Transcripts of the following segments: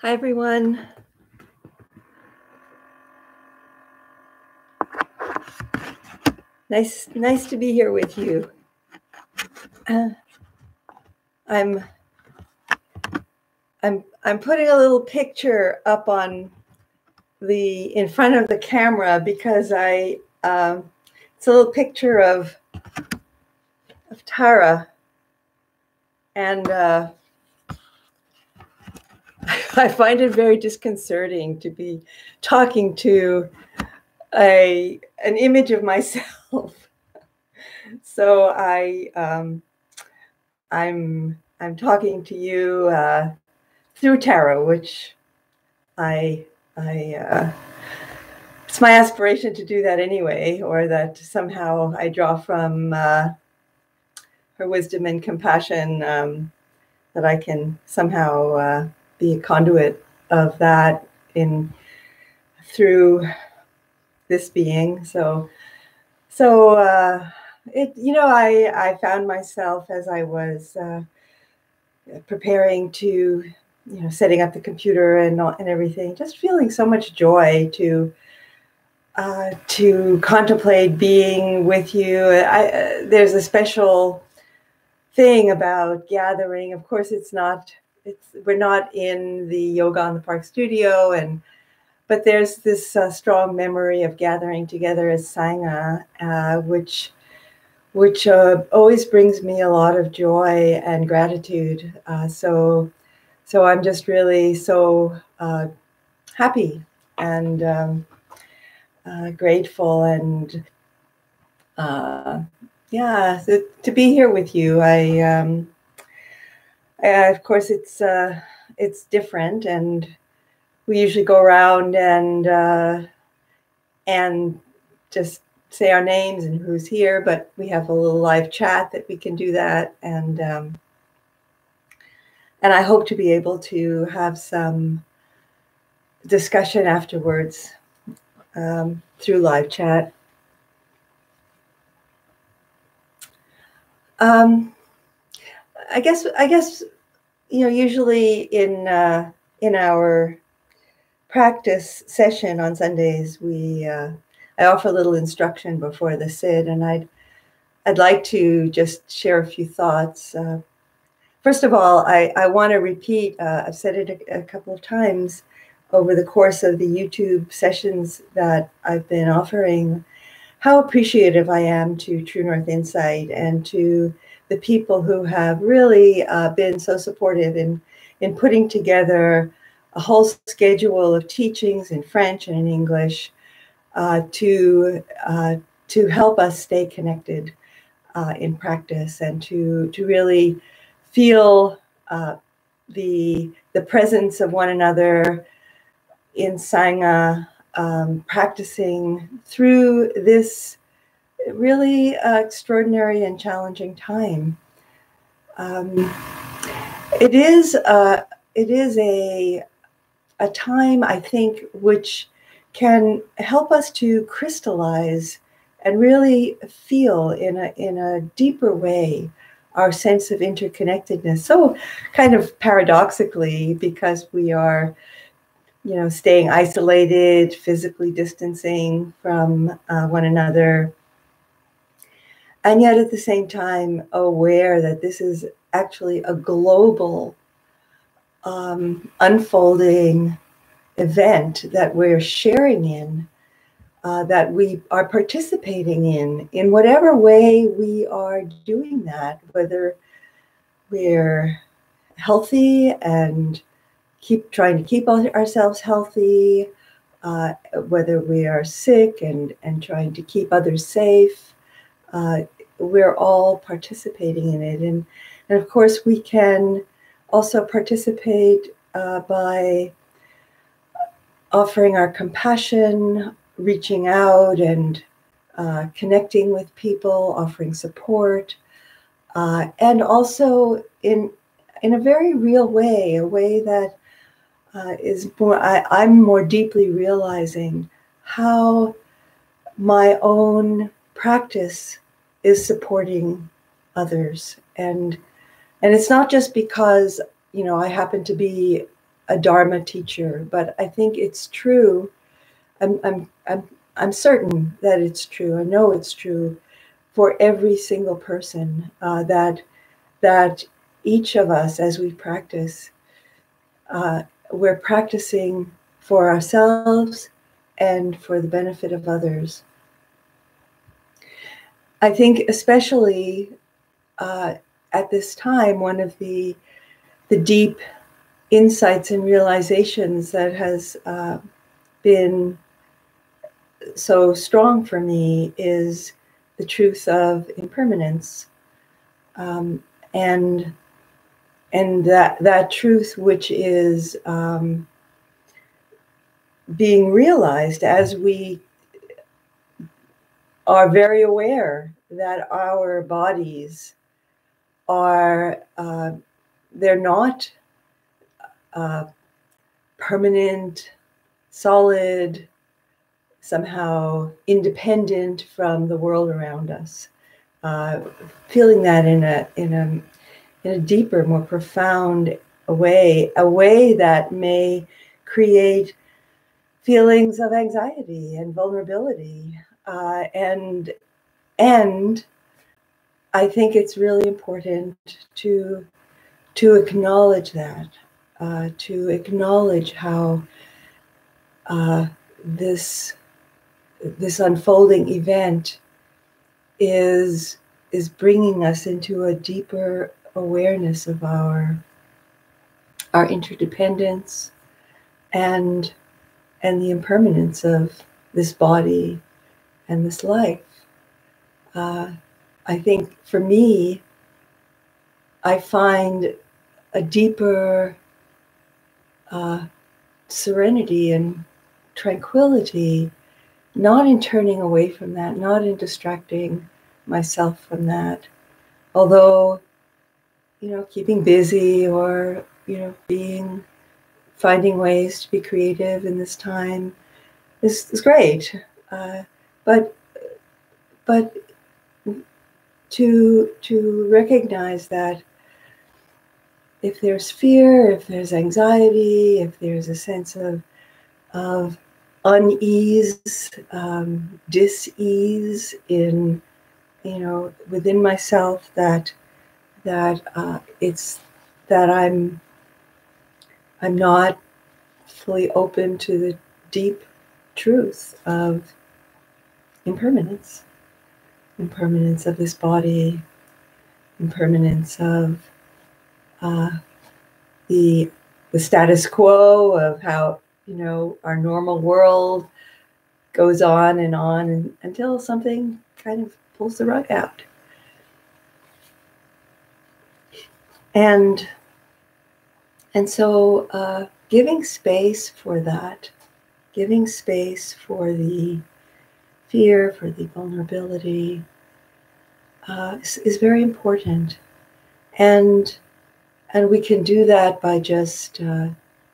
Hi, everyone. Nice to be here with you. I'm putting a little picture up on in front of the camera because it's a little picture of Tara, and I find it very disconcerting to be talking to an image of myself. So I'm talking to you through tarot, which it's my aspiration to do that anyway, or that somehow I draw from her wisdom and compassion, that I can somehow be a conduit of that through this being. So I found myself as I was preparing to, setting up the computer and everything, just feeling so much joy to contemplate being with you. There's a special thing about gathering. Of course, we're not in the Yoga on the Park studio, but there's this strong memory of gathering together as Sangha, which always brings me a lot of joy and gratitude. So I'm just really so happy and grateful, and to be here with you. Of course, it's different, and we usually go around and just say our names and who's here, but we have a little live chat that we can do that, and I hope to be able to have some discussion afterwards through live chat. I guess usually in our practice session on Sundays, I offer a little instruction before the sit, and I'd like to just share a few thoughts. First of all, I want to repeat, I've said it a couple of times over the course of the YouTube sessions that I've been offering, how appreciative I am to True North Insight and to the people who have really been so supportive in putting together a whole schedule of teachings in French and in English to help us stay connected in practice, and to really feel the presence of one another in Sangha, practicing through this really extraordinary and challenging time. It is a time, I think, which can help us to crystallize and really feel in a deeper way our sense of interconnectedness. So kind of paradoxically, because we are, staying isolated, physically distancing from one another, and yet at the same time aware that this is actually a global unfolding event that we're sharing in, that we are participating in whatever way we are doing that, whether we're healthy and trying to keep ourselves healthy, whether we are sick and trying to keep others safe. We're all participating in it. And of course, we can also participate by offering our compassion, reaching out and connecting with people, offering support, and also in a very real way, a way that is more, I'm more deeply realizing how my own practice is supporting others. And it's not just because, I happen to be a Dharma teacher, but I think it's true. I'm certain that it's true. I know it's true for every single person, that each of us, as we practice, we're practicing for ourselves and for the benefit of others. I think especially at this time, one of the deep insights and realizations that has been so strong for me is the truth of impermanence, and that truth, which is being realized as we are very aware that our bodies are they're not permanent, solid, somehow independent from the world around us. Feeling that in a deeper, more profound way, a way that may create feelings of anxiety and vulnerability, and I think it's really important to acknowledge that, to acknowledge how this unfolding event is bringing us into a deeper awareness of our interdependence and the impermanence of this body and this life. I think for me, I find a deeper serenity and tranquility, not in turning away from that, not in distracting myself from that. Although, keeping busy or, finding ways to be creative in this time is great. But to recognize that if there's fear, if there's anxiety, if there's a sense of unease, dis-ease in, within myself, that it's that I'm not fully open to the deep truth of impermanence of this body, impermanence of the status quo of how, our normal world goes on and until something kind of pulls the rug out. And so giving space for that, giving space for the fear, for the vulnerability, is very important. And we can do that by just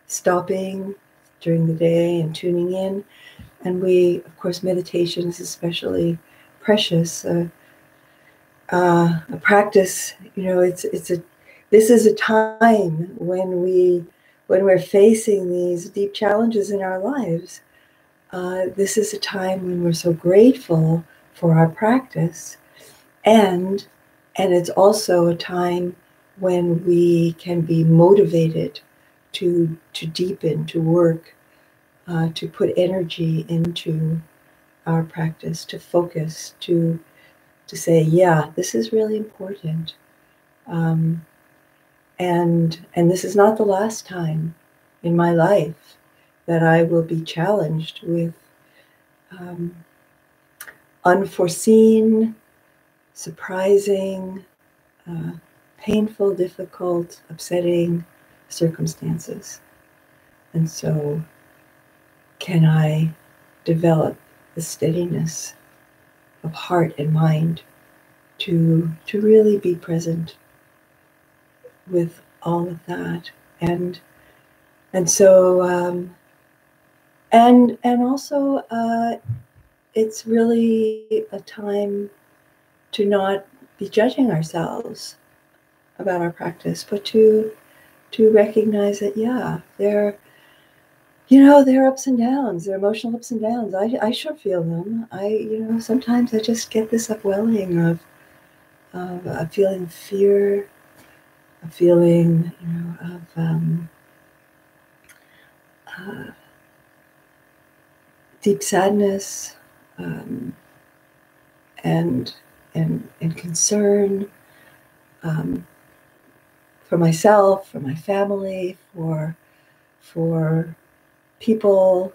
stopping during the day and tuning in. And of course, meditation is especially precious. A practice, this is a time when we're facing these deep challenges in our lives. This is a time when we're so grateful for our practice, and it's also a time when we can be motivated to deepen, to work, to put energy into our practice, to focus, to say, yeah, this is really important. And this is not the last time in my life that I will be challenged with unforeseen, surprising, painful, difficult, upsetting circumstances. And so, can I develop the steadiness of heart and mind to really be present with all of that, and so and also it's really a time to not be judging ourselves about our practice, but to to recognize that, yeah, there are ups and downs, there are emotional ups and downs. I sure feel them. Sometimes I just get this upwelling of a feeling of fear, a feeling, of uh, deep sadness, um, and and concern, um, for myself, for my family, for people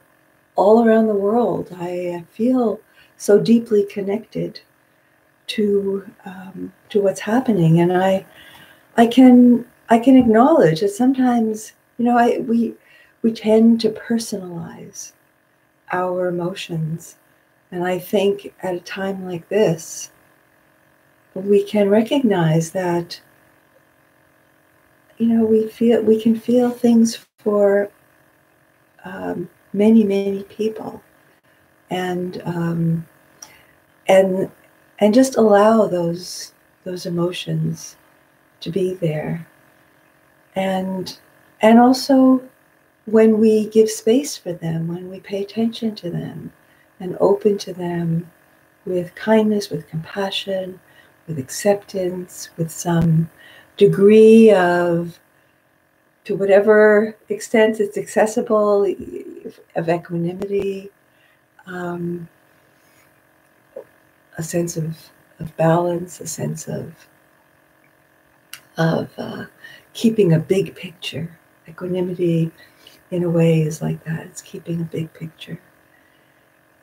all around the world. I feel so deeply connected to what's happening, and I can acknowledge that sometimes, we tend to personalize our emotions, and I think at a time like this, we can recognize that, we can feel things for many, many people, and and and just allow those emotions to be there, and also when we give space for them, when we pay attention to them and open to them with kindness, with compassion, with acceptance, with some degree of, to whatever extent it's accessible, of equanimity, um, a sense of balance, a sense of keeping a big picture. Equanimity, in a way, is like that. It's keeping a big picture.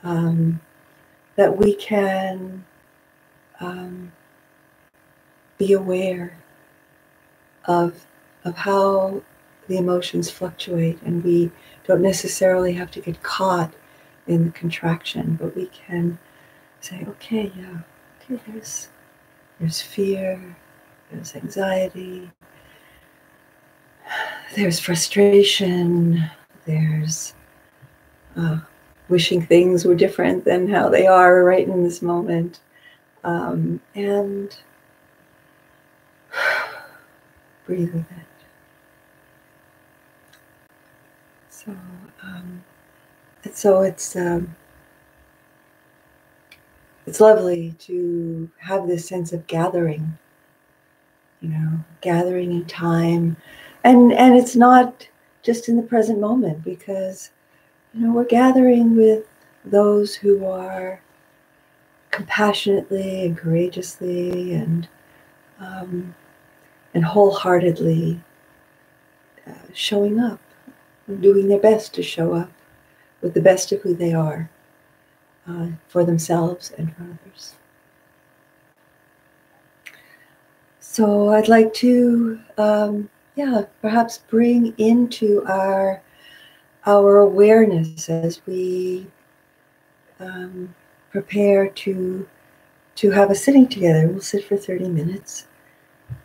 That we can be aware of how the emotions fluctuate, and we don't necessarily have to get caught in the contraction, but we can say, okay, yeah, okay, there's fear, there's anxiety, there's frustration, there's wishing things were different than how they are right in this moment, and breathe with it. So, it's lovely to have this sense of gathering, gathering in time, and it's not just in the present moment, because we're gathering with those who are compassionately and courageously and wholeheartedly showing up, and doing their best to show up with the best of who they are, for themselves and for others. So I'd like to, perhaps bring into our awareness as we prepare to have a sitting together. We'll sit for 30 minutes.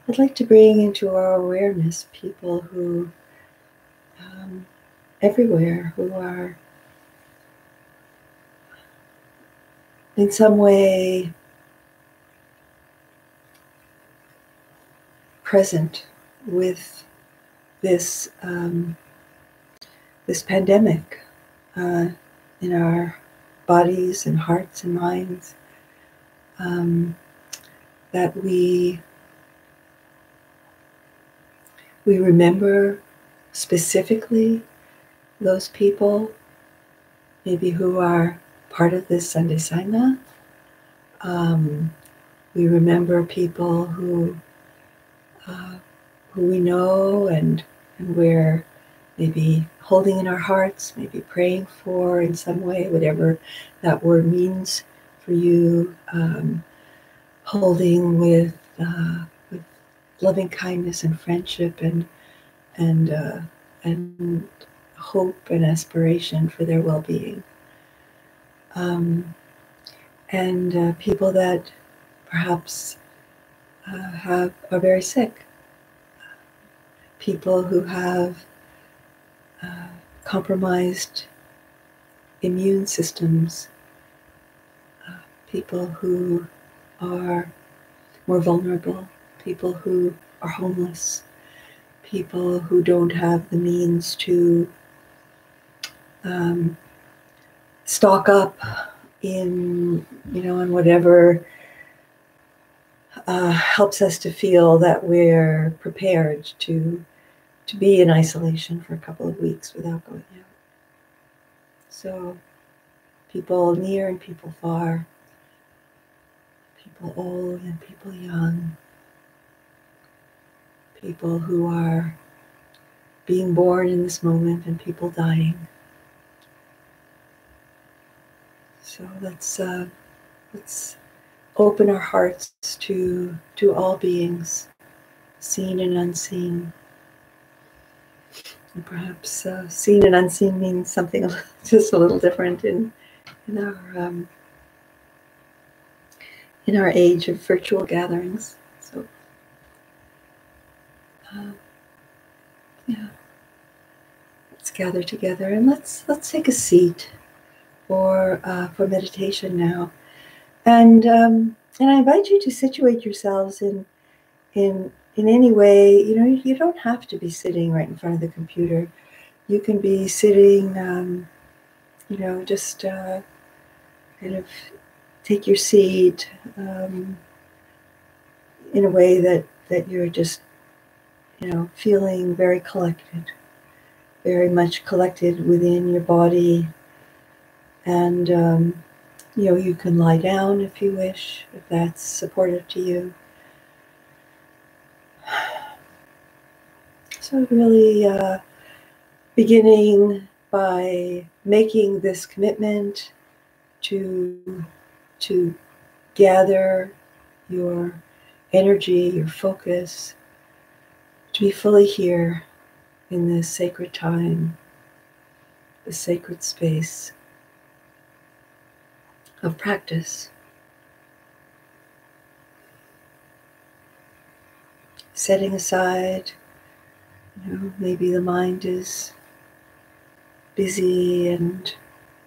I'd like to bring into our awareness people who, everywhere, who are in some way present with this this pandemic, in our bodies and hearts and minds, that we remember specifically those people, maybe who are part of this Sunday Sangha. We remember people who we know and we're maybe holding in our hearts, maybe praying for in some way, whatever that word means for you. Holding with loving kindness and friendship and hope and aspiration for their well-being. And people that perhaps are very sick. People who have compromised immune systems. People who are more vulnerable. People who are homeless. people who don't have the means to stock up in whatever helps us to feel that we're prepared to be in isolation for a couple of weeks without going out. So people near and people far, people old and people young, people who are being born in this moment and people dying. So let's open our hearts to all beings, seen and unseen. And perhaps seen and unseen means something just a little different in our age of virtual gatherings. So yeah, let's gather together and let's take a seat for meditation now. And I invite you to situate yourselves in any way. You don't have to be sitting right in front of the computer. You can be sitting, just kind of take your seat in a way that you're just, feeling very collected, very much collected within your body. And, you can lie down if you wish, if that's supportive to you. So really beginning by making this commitment to gather your energy, your focus, to be fully here in this sacred time, this sacred space of practice. Setting aside, maybe the mind is busy and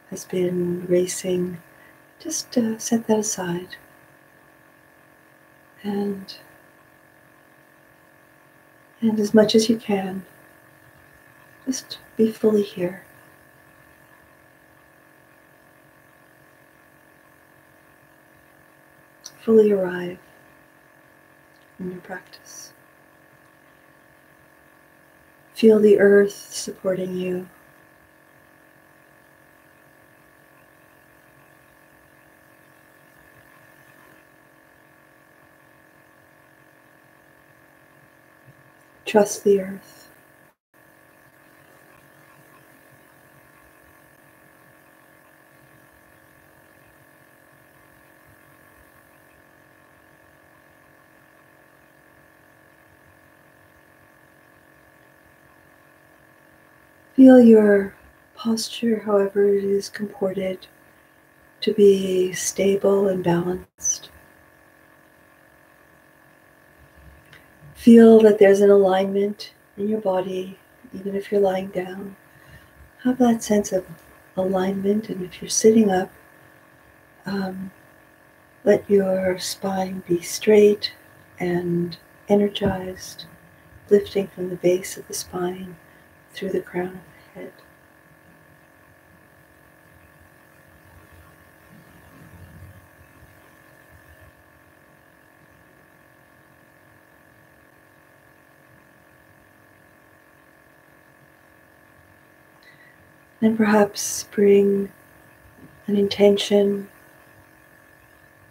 has been racing. Just set that aside. And as much as you can, just be fully here. Fully arrive in your practice. Feel the earth supporting you. Trust the earth. Feel your posture, however it is comported, to be stable and balanced. Feel that there's an alignment in your body, even if you're lying down. Have that sense of alignment, and if you're sitting up, let your spine be straight and energized, lifting from the base of the spine through the crown of the head. And perhaps bring an intention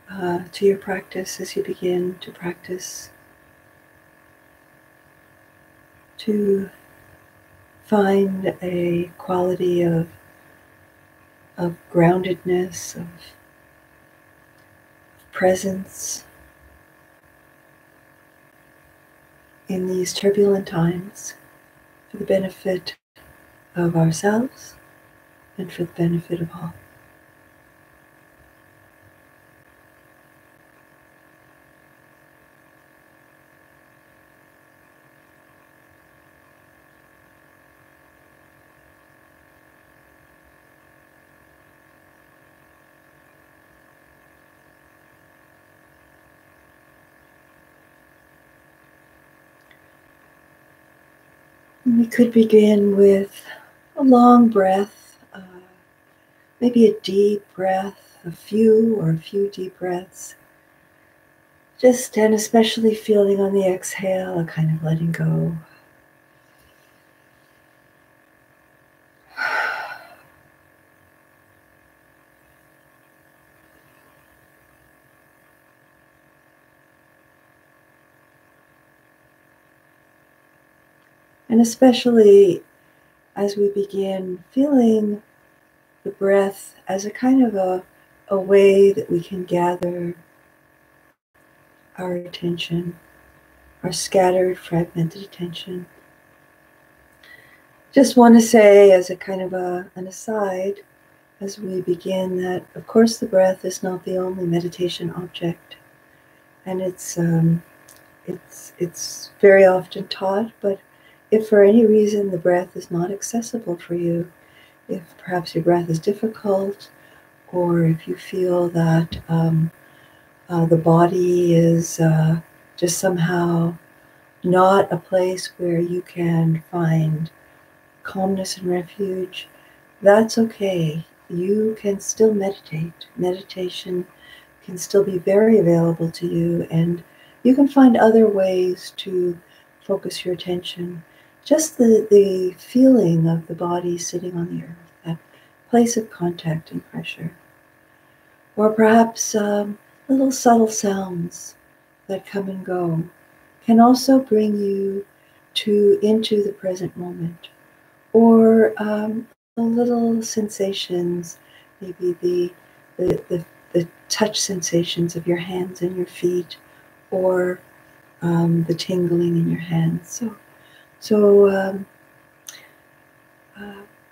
to your practice as you begin to practice, to find a quality of groundedness, of presence in these turbulent times for the benefit of ourselves and for the benefit of all. And we could begin with a long breath, maybe a deep breath, a few deep breaths. Just and especially feeling on the exhale, a kind of letting go. And especially as we begin feeling the breath as a kind of a way that we can gather our attention, our scattered, fragmented attention. Just want to say as a kind of an aside, as we begin, that of course the breath is not the only meditation object, and it's very often taught. But if for any reason the breath is not accessible for you, if perhaps your breath is difficult, or if you feel that the body is just somehow not a place where you can find calmness and refuge, that's okay. You can still meditate. Meditation can still be very available to you, and you can find other ways to focus your attention. Just the feeling of the body sitting on the earth, that place of contact and pressure. Or perhaps little subtle sounds that come and go can also bring you into the present moment. Or the little sensations, maybe the touch sensations of your hands and your feet, or the tingling in your hands. So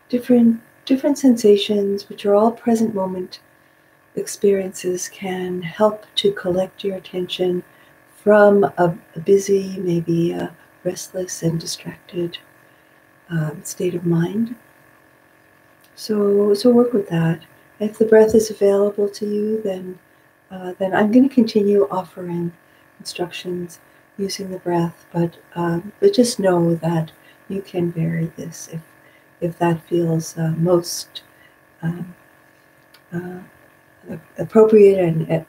different sensations, which are all present moment experiences, can help to collect your attention from a busy, maybe a restless and distracted state of mind. So work with that. If the breath is available to you, then I'm going to continue offering instructions using the breath. But just know that you can vary this if that feels most um, uh, appropriate and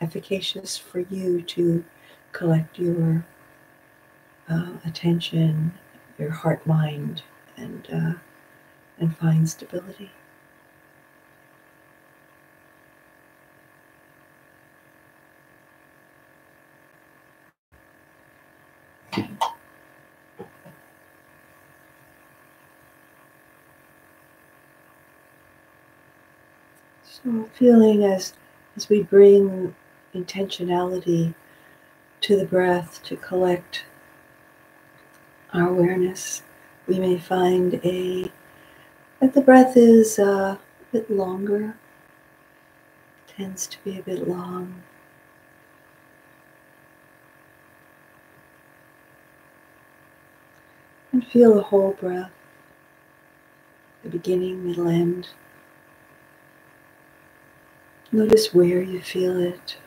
efficacious for you to collect your attention, your heart, mind, and find stability. So feeling as we bring intentionality to the breath to collect our awareness, we may find that the breath is a bit longer, tends to be a bit long. And feel the whole breath, the beginning, middle, end. Notice where you feel it.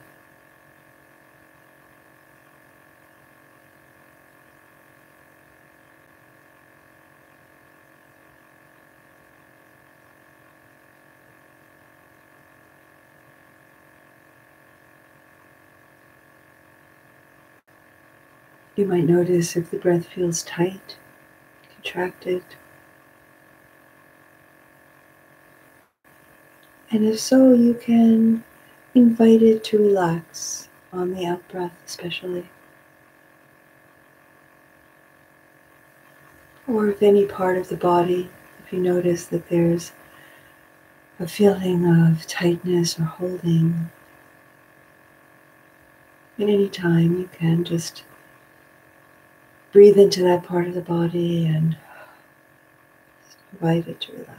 You might notice if the breath feels tight, contracted. And if so, you can invite it to relax on the out-breath especially. Or if any part of the body, if you notice that there's a feeling of tightness or holding, at any time you can just breathe into that part of the body and invite it to relax.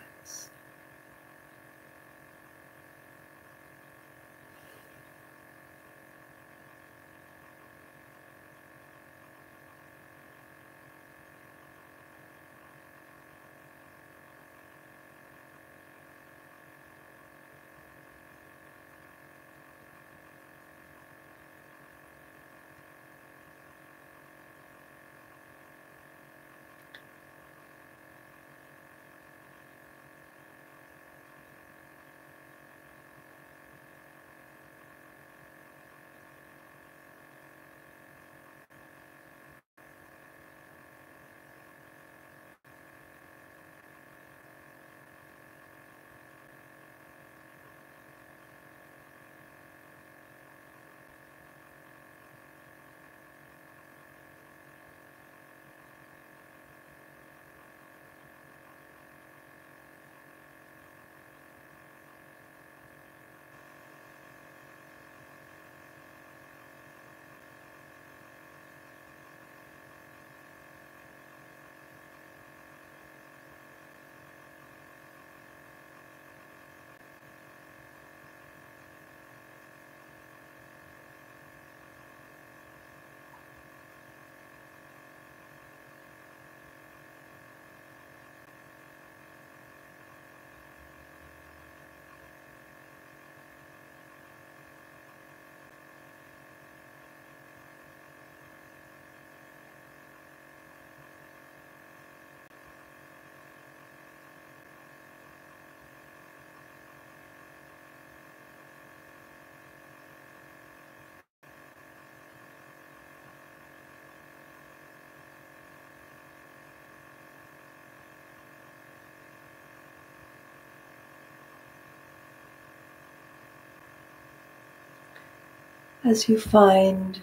As you find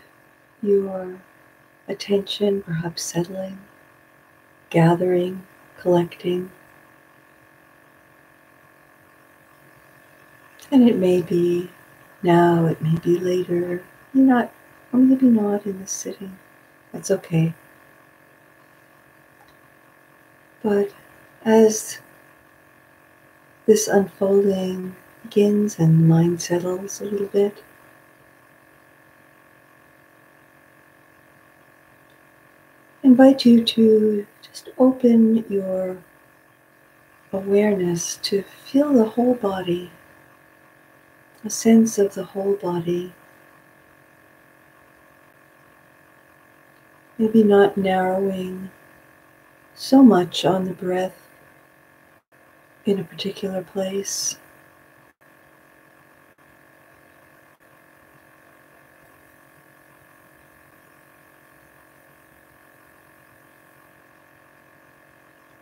your attention perhaps settling, gathering, collecting, and it may be now, it may be later, or maybe not in this sitting. That's okay. But as this unfolding begins and the mind settles a little bit, I invite you to just open your awareness to feel the whole body, a sense of the whole body. Maybe not narrowing so much on the breath in a particular place,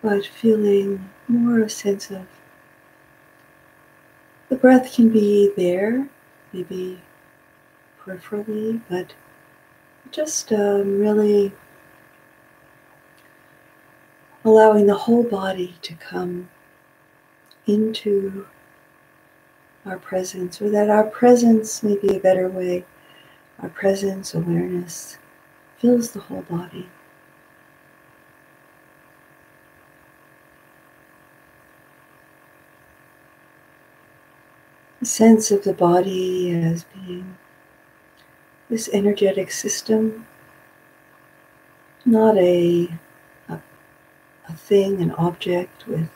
but feeling more a sense of the breath can be there, maybe peripherally, but just really allowing the whole body to come into our presence, or that our presence may be a better way. Our presence, awareness, fills the whole body. The sense of the body as being this energetic system, not a thing, an object with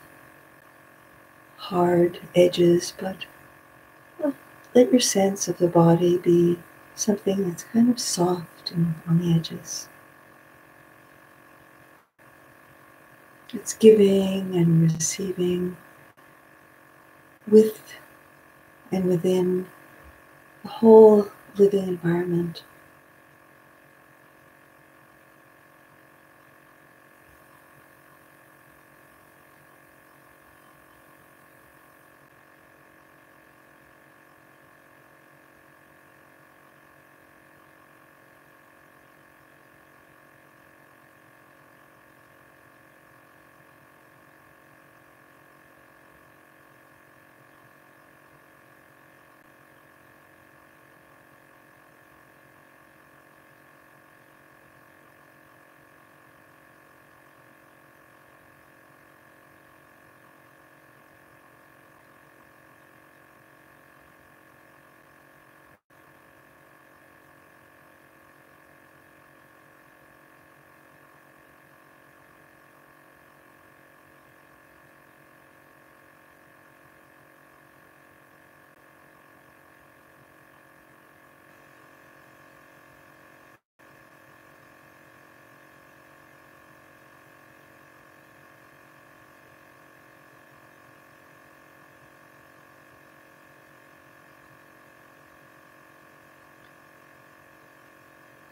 hard edges, but let your sense of the body be something that's kind of soft and on the edges. It's giving and receiving with and within the whole living environment.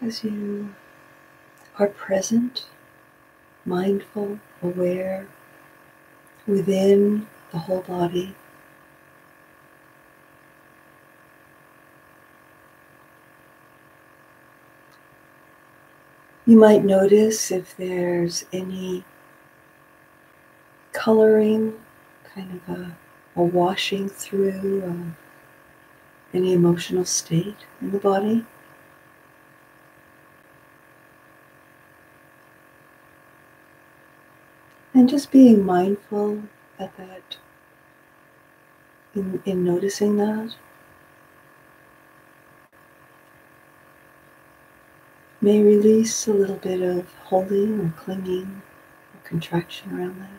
As you are present, mindful, aware, within the whole body, you might notice if there's any coloring, kind of a washing through any emotional state in the body. And just being mindful at that, in noticing that, may release a little bit of holding or clinging or contraction around that.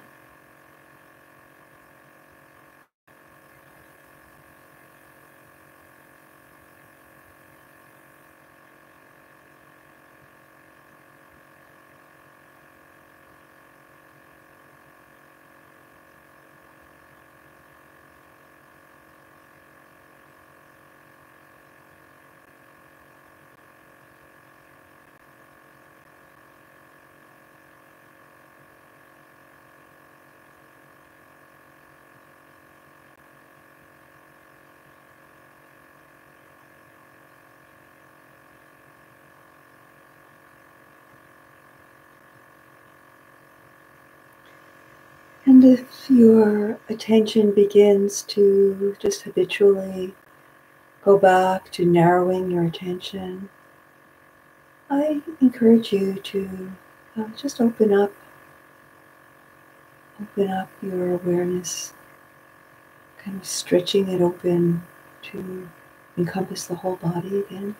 And if your attention begins to just habitually go back to narrowing your attention, I encourage you to just open up your awareness, kind of stretching it open to encompass the whole body again.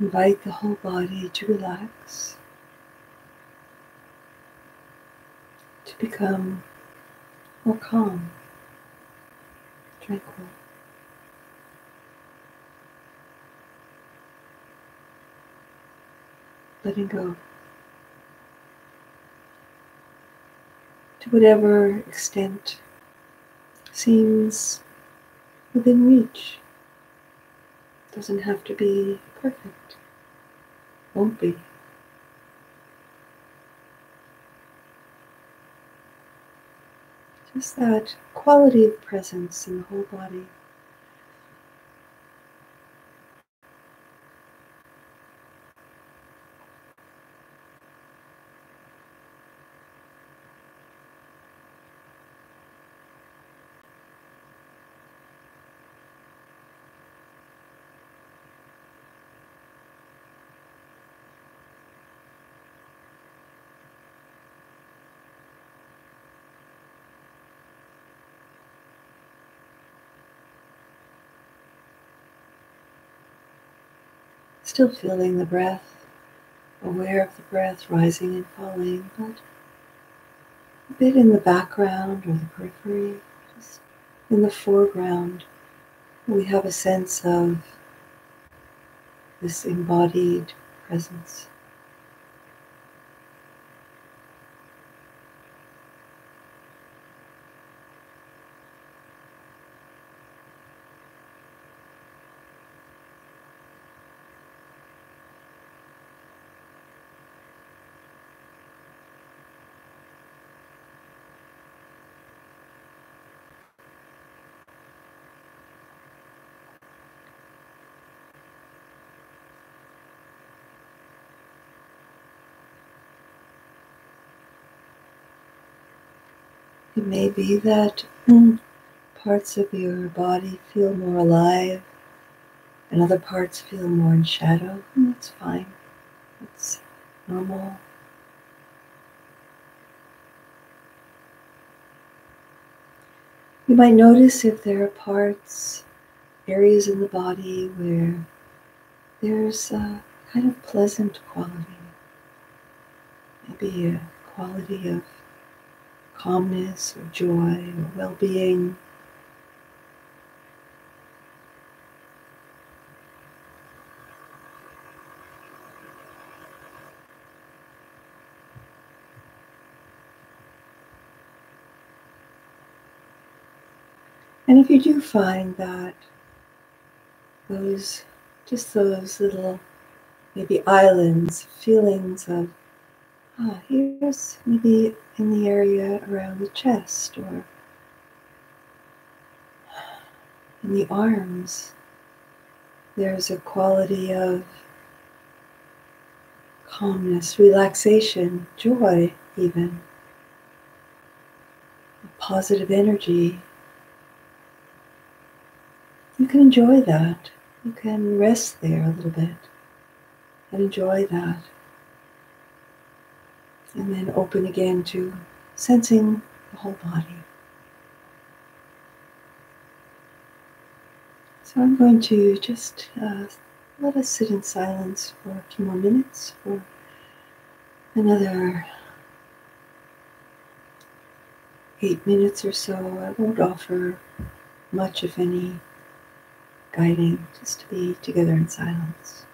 Invite the whole body to relax, to become more calm, tranquil. Letting go to whatever extent seems within reach. It doesn't have to be perfect. Won't be. Just that quality of presence in the whole body. Still feeling the breath, aware of the breath rising and falling, but a bit in the background or the periphery, just in the foreground. We have a sense of this embodied presence. It may be that parts of your body feel more alive and other parts feel more in shadow. And that's fine. It's normal. You might notice if there are parts, areas in the body where there's a kind of pleasant quality. Maybe a quality of calmness or joy or well-being. And if you do find that those little maybe islands, feelings of, here's maybe in the area around the chest or in the arms, there's a quality of calmness, relaxation, joy even, positive energy. You can enjoy that. You can rest there a little bit and enjoy that. And then open again to sensing the whole body. So I'm going to just let us sit in silence for a few more minutes, for another 8 minutes or so. I won't offer much, if any, guiding, just to be together in silence.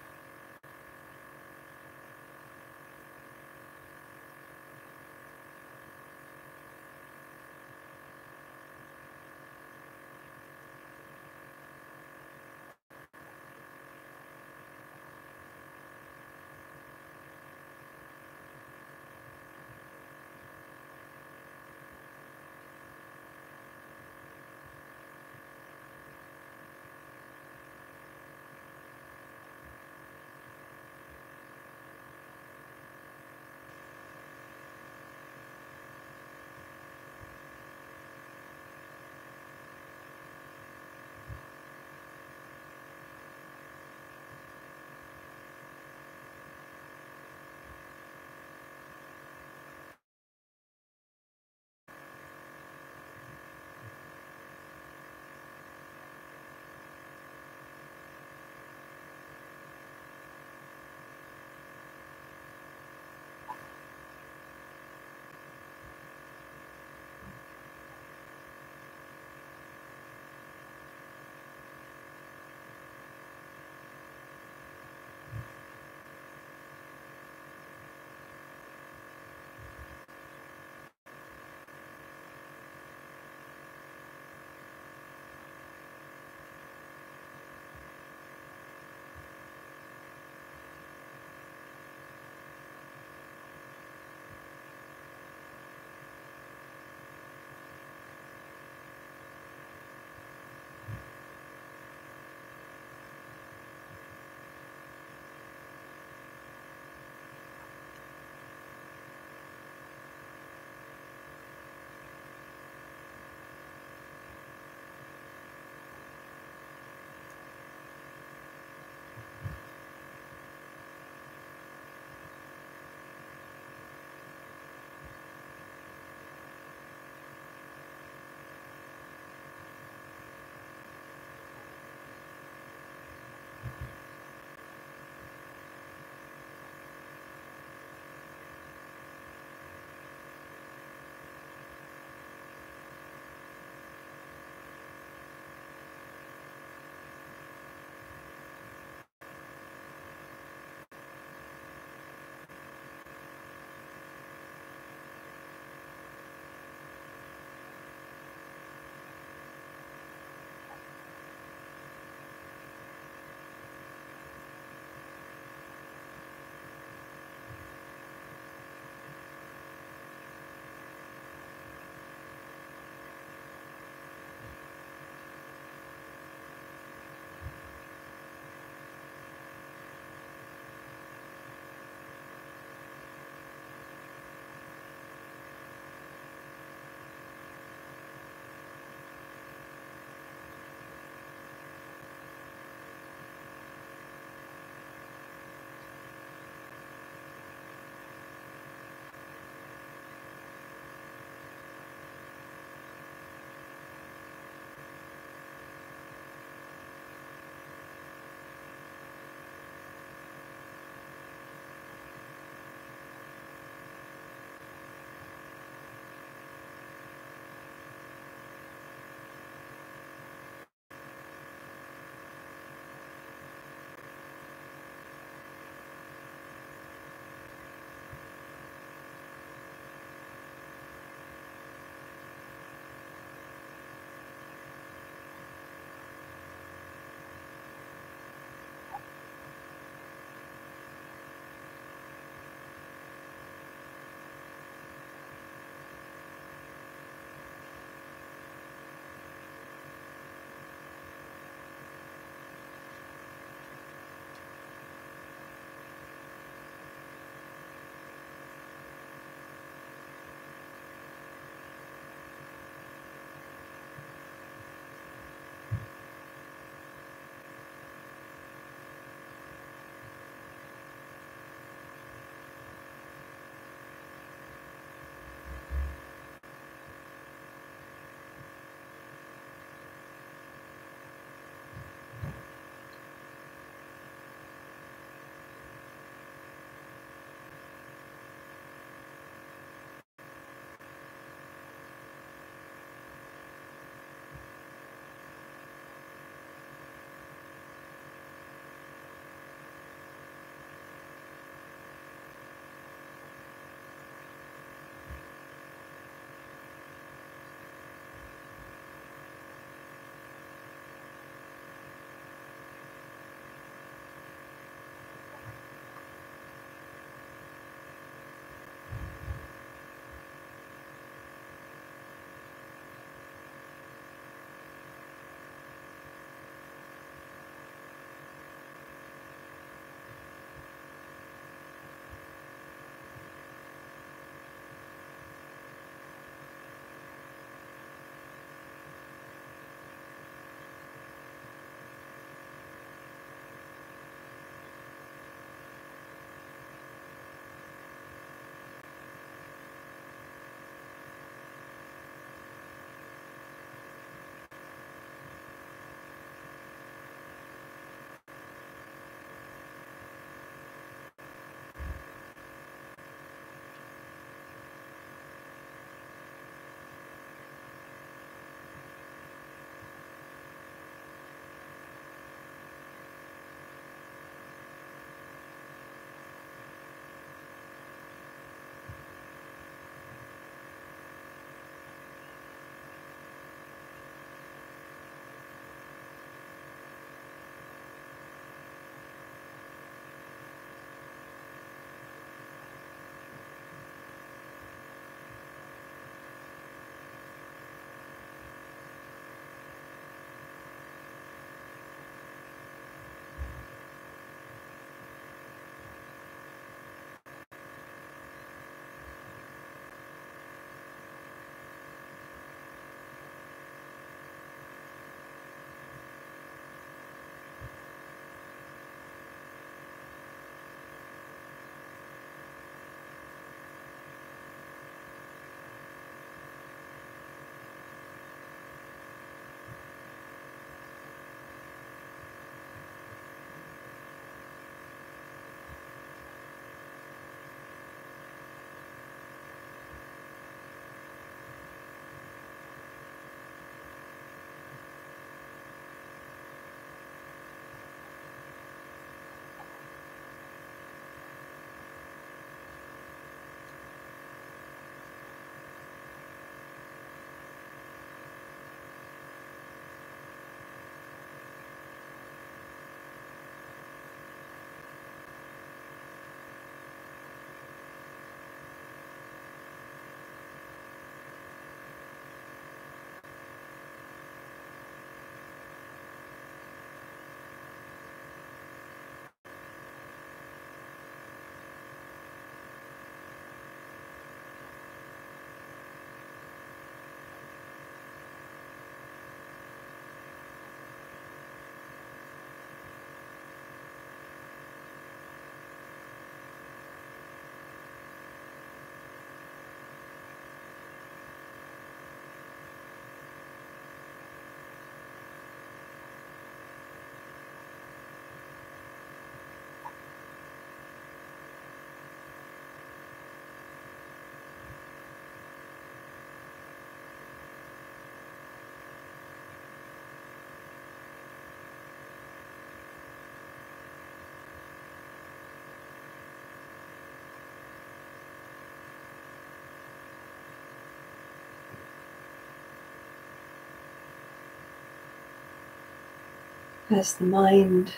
as the mind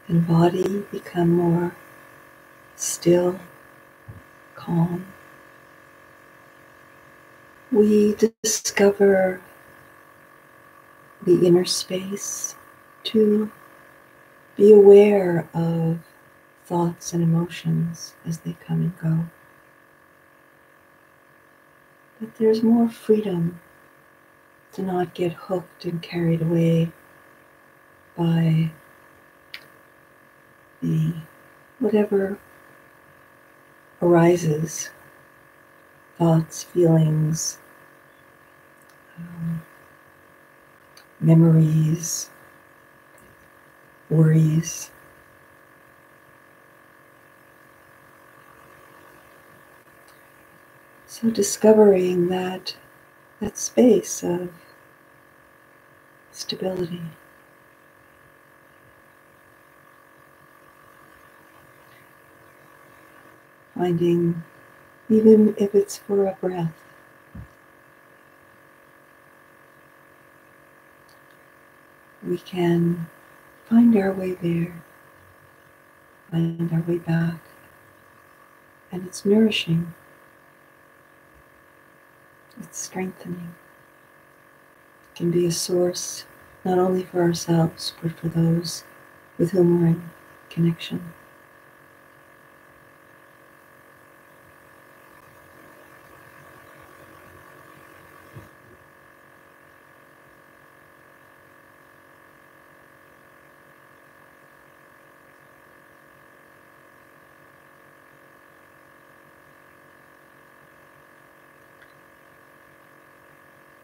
and body become more still, calm, we discover the inner space to be aware of thoughts and emotions as they come and go. But there's more freedom to not get hooked and carried away by the whatever arises, thoughts, feelings, memories, worries. So discovering that space of stability. Finding, even if it's for a breath, we can find our way there, find our way back, and it's nourishing, it's strengthening. It can be a source not only for ourselves, but for those with whom we're in connection.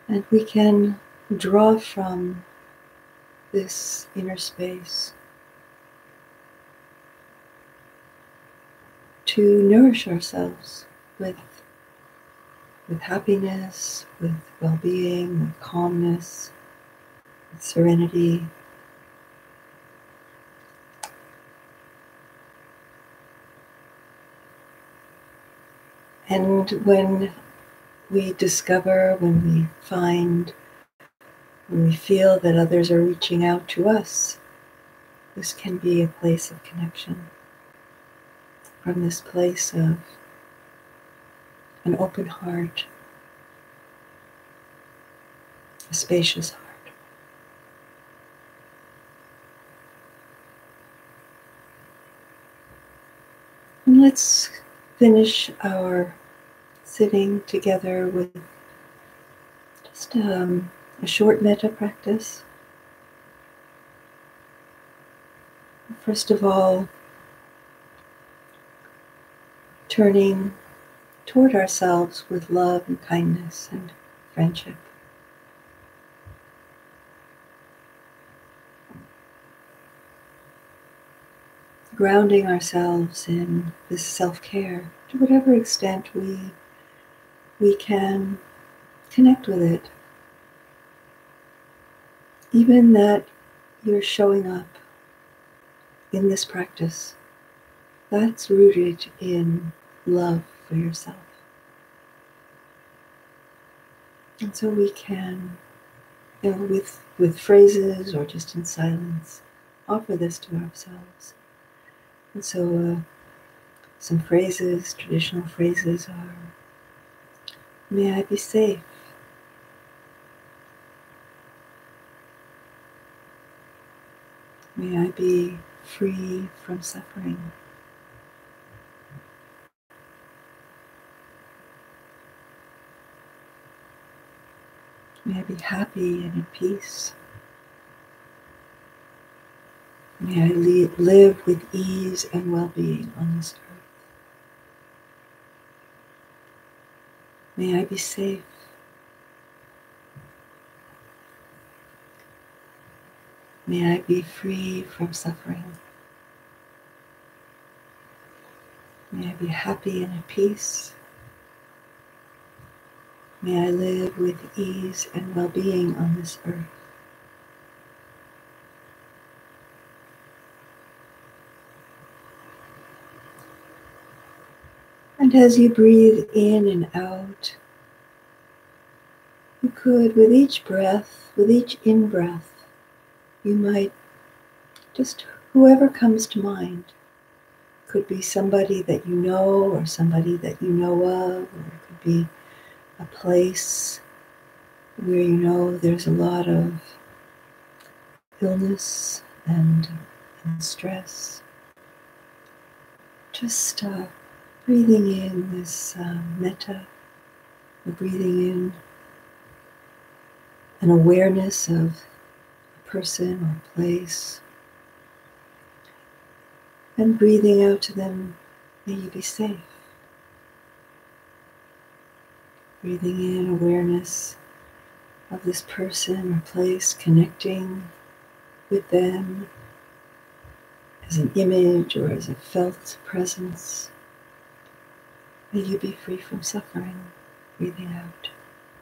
And we can draw from this inner space to nourish ourselves with happiness, with well-being, with calmness, with serenity. And when we discover, when we find, when we feel that others are reaching out to us, this can be a place of connection. From this place of an open heart, a spacious heart. And let's finish our sitting together with just a short metta practice. First of all, turning toward ourselves with love and kindness and friendship. Grounding ourselves in this self-care to whatever extent we can connect with it. Even that you're showing up in this practice, that's rooted in love for yourself. And so we can, with phrases or just in silence, offer this to ourselves. And so some phrases, traditional phrases are, may I be safe. May I be free from suffering. May I be happy and at peace. May I live with ease and well-being on this earth. May I be safe. May I be free from suffering. May I be happy and at peace. May I live with ease and well-being on this earth. And as you breathe in and out, you could, with each breath, with each in-breath, you might just, whoever comes to mind, could be somebody that you know or somebody that you know of, or it could be a place where you know there's a lot of illness and stress. Just breathing in this metta, or breathing in an awareness of a person or place, and breathing out to them, may you be safe. Breathing in awareness of this person or place, connecting with them as an image or as a felt presence. May you be free from suffering. Breathing out,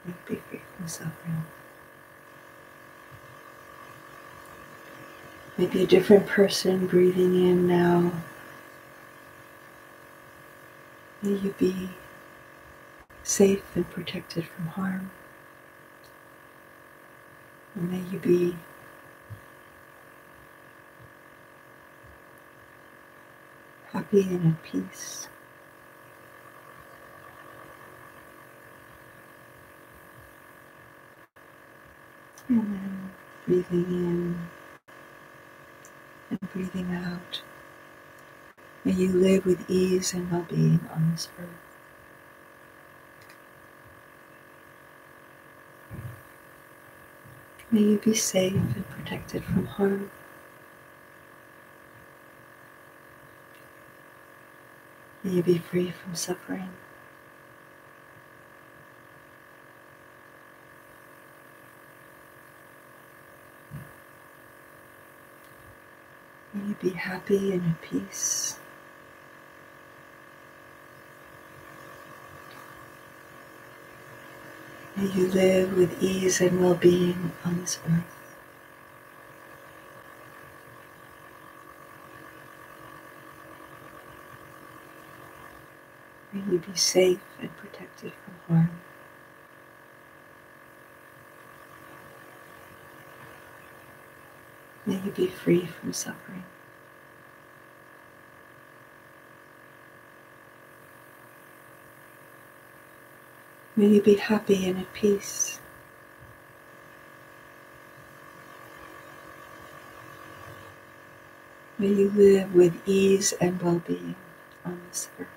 may you be free from suffering. Maybe a different person breathing in now. May you be safe and protected from harm. And may you be happy and at peace. And then breathing in and breathing out. May you live with ease and well-being on this earth. May you be safe and protected from harm. May you be free from suffering. May you be happy and at peace. May you live with ease and well-being on this earth. May you be safe and protected from harm. May you be free from suffering. May you be happy and at peace. May you live with ease and well-being on this earth.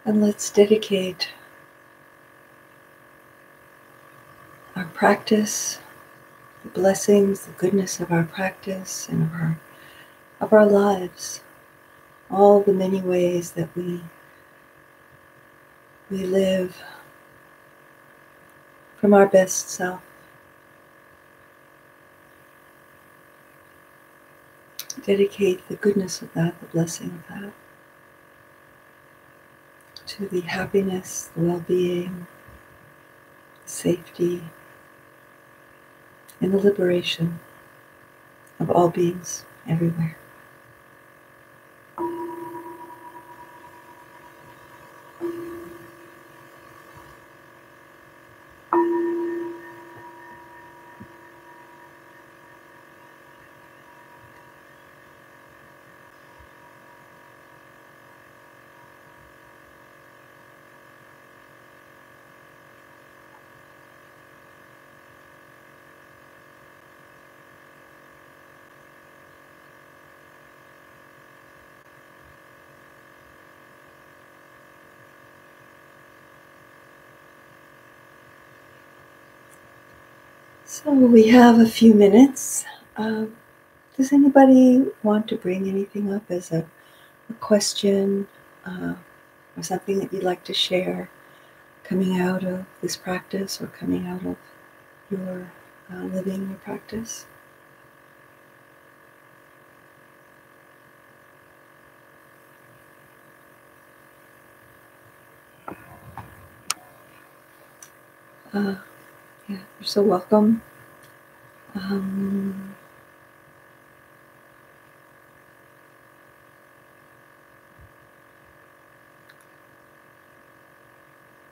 And let's dedicate our practice, the blessings, the goodness of our practice and of our lives, all the many ways that we live from our best self. Dedicate the goodness of that, the blessing of that, to the happiness, the well-being, the safety, and the liberation of all beings everywhere. So we have a few minutes. Does anybody want to bring anything up as a question or something that you'd like to share coming out of this practice or coming out of your living your practice? Yeah, you're so welcome. Um,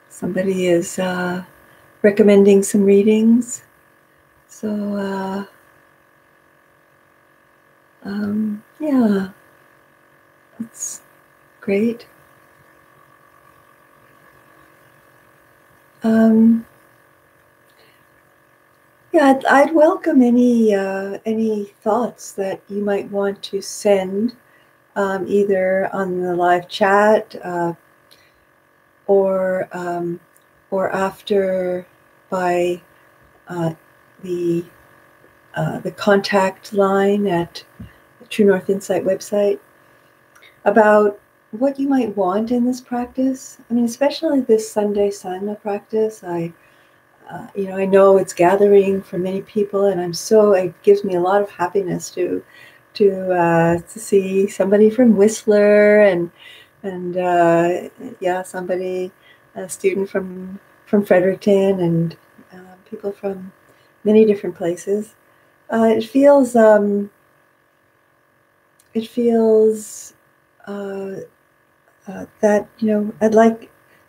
Somebody is recommending some readings. So, yeah, that's great. Yeah, I'd welcome any thoughts that you might want to send, either on the live chat or after by uh, the contact line at the True North Insight website about what you might want in this practice. I mean, especially this Sunday Sangha practice. I know it's gathering for many people, and it gives me a lot of happiness to see somebody from Whistler and somebody, a student from Fredericton, and people from many different places. It feels uh, that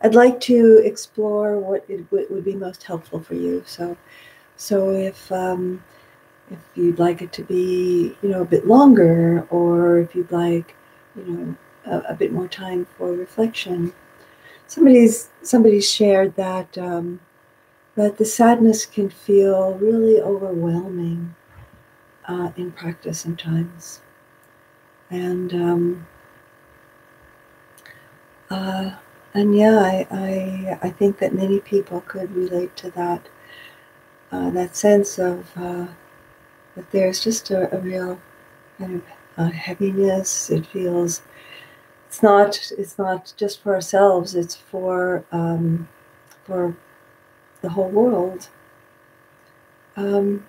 I'd like to explore what would be most helpful for you. So if you'd like it to be a bit longer, or if you'd like a bit more time for reflection. Somebody's shared that the sadness can feel really overwhelming in practice sometimes, and uh, yeah, I think that many people could relate to that sense of that there's just a real kind of heaviness. It feels it's not just for ourselves. It's for the whole world. Um,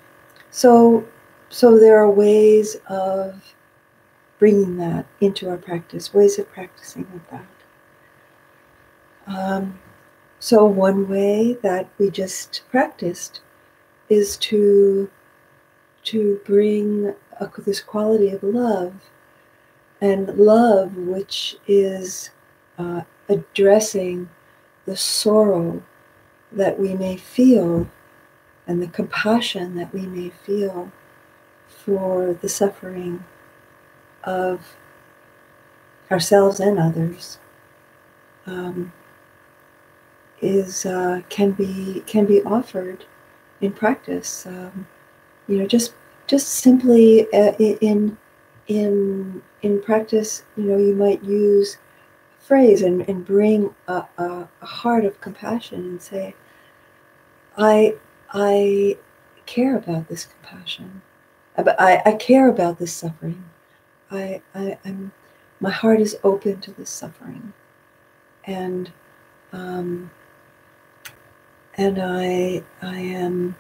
so so there are ways of bringing that into our practice, ways of practicing with that. So one way that we just practiced is to bring this quality of love, and love which is addressing the sorrow that we may feel and the compassion that we may feel for the suffering of ourselves and others, is can be offered in practice. Just simply in practice. You might use a phrase and bring a heart of compassion and say, I care about this compassion. I care about this suffering. I'm my heart is open to this suffering, and um, I am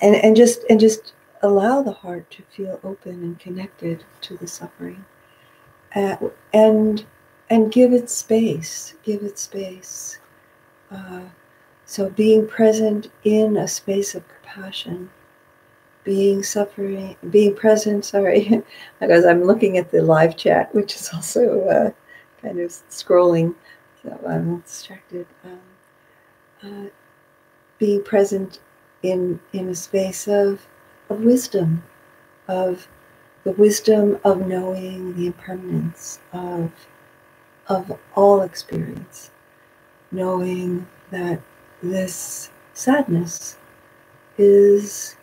and just allow the heart to feel open and connected to the suffering, uh, and give it space. Give it space. Uh, so being present in a space of compassion, being present. Sorry, because I'm looking at the live chat, which is also kind of scrolling, so I'm distracted. Uh, Being present in a space of wisdom, of the wisdom of knowing the impermanence of all experience, knowing that this sadness is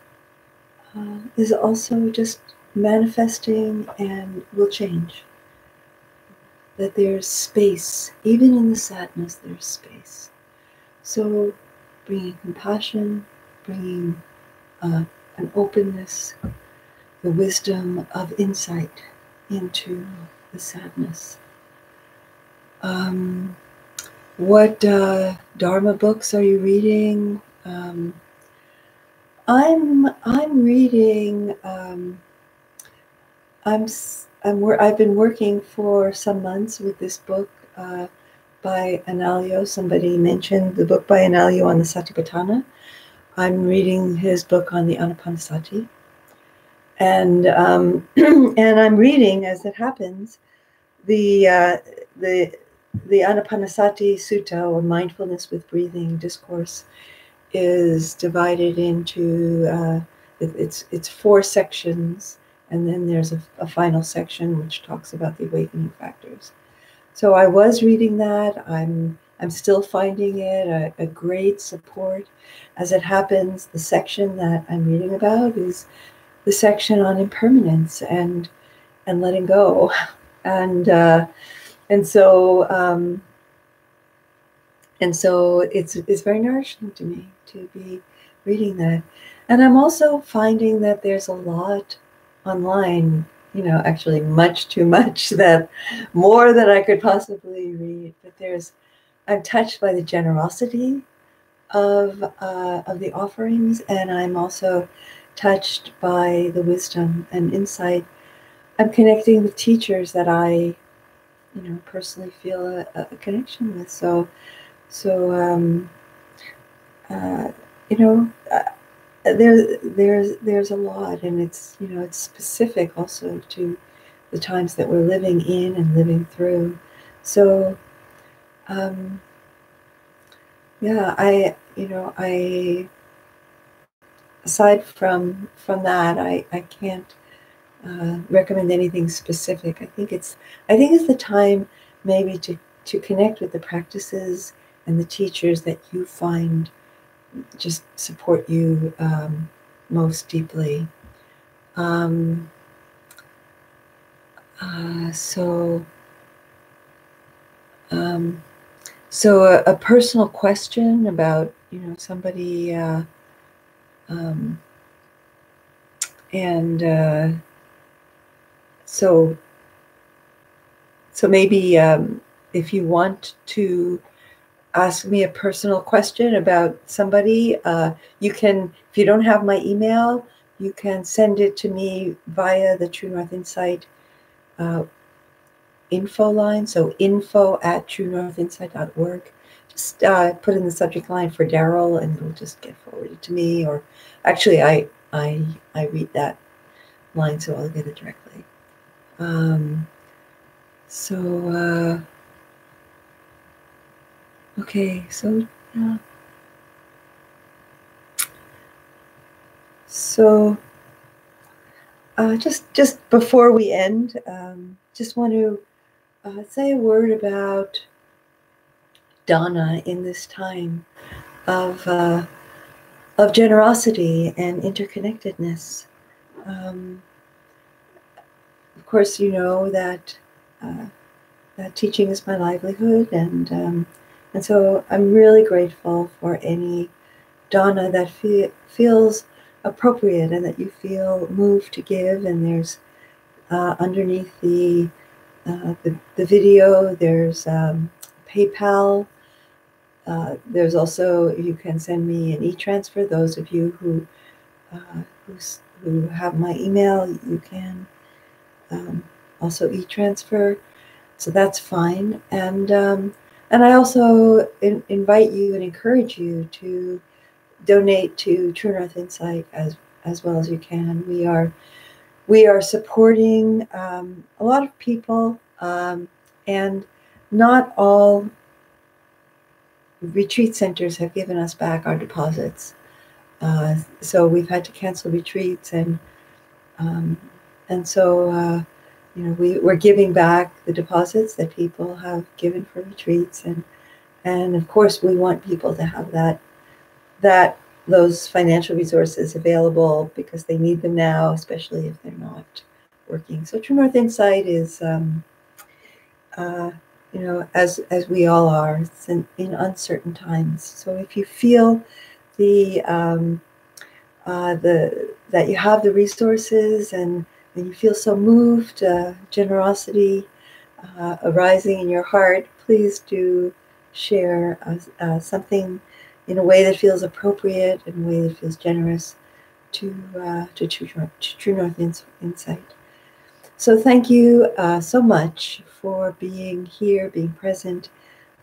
also just manifesting and will change. That there's space, even in the sadness, there's space. So bringing compassion, bringing an openness, the wisdom of insight into the sadness. What Dharma books are you reading? I'm reading. I've been working for some months with this book by Analayo. Somebody mentioned the book by Analayo on the Satipatthana. I'm reading his book on the Anapanasati. And and I'm reading, as it happens, the Anapanasati Sutta, or Mindfulness with Breathing discourse, is divided into it's 4 sections, and then there's a final section which talks about the awakening factors. So I was reading that. I'm still finding it a great support. As it happens, the section that I'm reading about is the section on impermanence and letting go, and so it's very nourishing to me to be reading that. And I'm also finding that there's a lot online, actually much too much, that more than I could possibly read. But I'm touched by the generosity of the offerings, and I'm also touched by the wisdom and insight. I'm connecting with teachers that I, personally feel a connection with. So there's a lot, and it's specific also to the times that we're living in and living through. So I aside from that, I can't recommend anything specific. I think it's the time maybe to connect with the practices and the teachers that you find just support you most deeply. So a personal question about somebody so maybe if you want to ask me a personal question about somebody, you can, if you don't have my email, you can send it to me via the True North Insight info line. So info@truenorthinsight.org. Just put in the subject line for Daryl, and it'll just get forwarded to me. Or actually, I read that line, so I'll get it directly. Okay, so just before we end, just want to say a word about Dana in this time of generosity and interconnectedness. Of course, you know that that teaching is my livelihood, and so I'm really grateful for any Dana that feels appropriate and that you feel moved to give. And there's underneath the video, there's PayPal. There's also, you can send me an e-transfer. Those of you who have my email, you can also e-transfer. So that's fine. And I also invite you and encourage you to donate to True North Insight as well as you can. We are supporting a lot of people, and not all retreat centers have given us back our deposits. So we've had to cancel retreats, and so we're giving back the deposits that people have given for retreats, and of course we want people to have those financial resources available because they need them now, especially if they're not working. So True North Insight is, as we all are, it's in uncertain times. So if you feel that you have the resources and you feel so moved, generosity arising in your heart, please do share something in a way that feels appropriate, in a way that feels generous to True North Insight. So thank you so much for being here, being present.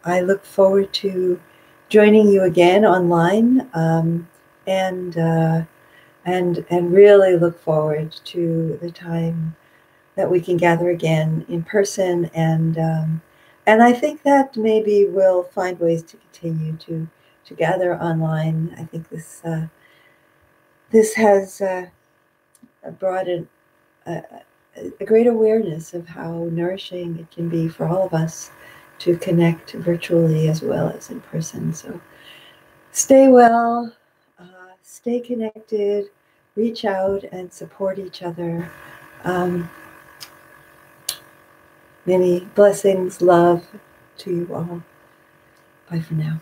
I look forward to joining you again online, and really look forward to the time that we can gather again in person, and I think that maybe we'll find ways to continue to gather online. I think this has brought a, a great awareness of how nourishing it can be for all of us to connect virtually as well as in person. So stay well, stay connected, reach out and support each other. Um, Many blessings, love to you all. Bye for now.